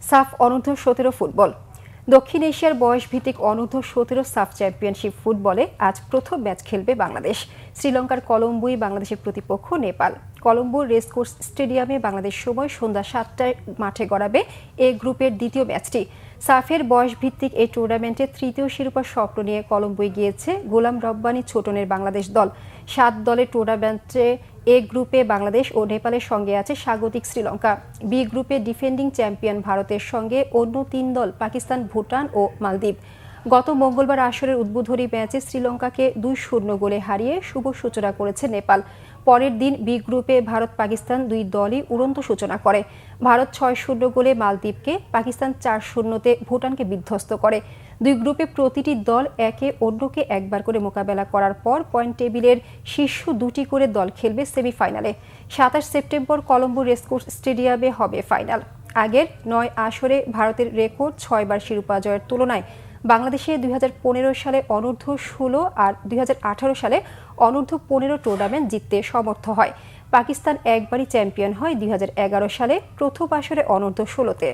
সাফ অনূর্ধ্ব-17 ফুটবল। দক্ষিণ এশিয়ার বয়সভিত্তিক অনূর্ধ্ব-17 সাফ চ্যাম্পিয়নশিপ ফুটবলে আজ প্রথম ম্যাচ খেলবে বাংলাদেশ। শ্রীলঙ্কার কলম্বোয় বাংলাদেশের প্রতিপক্ষ নেপাল। কলম্বোর রেসকোর্স স্টেডিয়ামে বাংলাদেশ সময় সন্ধ্যা 7টায় মাঠে গড়াবে এ গ্রুপের দ্বিতীয় ম্যাচটি। সাফের বয়সভিত্তিক এই টুর্নামেন্টে তৃতীয় শিরোপার স্বপ্ন নিয়ে কলম্বোয় গিয়েছে গোলাম রব্বানী ছোটনের বাংলাদেশ দল। 7 দলের টুর্নামেন্টে এ গ্রুপে বাংলাদেশ ও নেপালের সঙ্গে আছে স্বাগতিক শ্রীলঙ্কা। বি গ্রুপে ডিফেন্ডিং চ্যাম্পিয়ন ভারতের সঙ্গে অন্য 3 দল পাকিস্তান, ভুটান ও মালদ্বীপ। গত মঙ্গলবার আসরের উদ্বোধনী ম্যাচে শ্রীলঙ্কাকে 2-0 গোলে হারিয়ে শুভ সূচনা করেছে নেপাল। পরের দিন বি গ্রুপে ভারত পাকিস্তান দুই দলই উড়ন্ত সূচনা করে। ভারত 6-0 গোলে মালদ্বীপকে, পাকিস্তান 4-0-তে ভুটানকে বিধ্বস্ত করে। দুই গ্রুপে প্রতিটি দল একে অন্যকে একবার করে মোকাবেলা করার পর পয়েন্ট টেবিলের শীর্ষ 2টি করে দল খেলবে সেমিফাইনালে। 27 সেপ্টেম্বর কলম্বো রেসকোর্স স্টেডিয়ামে হবে ফাইনাল। আগের 9 আসরে ভারতের রেকর্ড 6 বার শিরোপা জয়ের তুলনায় বাংলাদেশে 2015 সালে অনূর্ধ্ব-16 আর 2018 সালে অনূর্ধ্ব-15 টুর্নামেন্ট জিততে সমর্থ হয়। পাকিস্তান একবারই চ্যাম্পিয়ন হয় 2011 সালে প্রথম আসরে অনূর্ধ্ব-16-তে।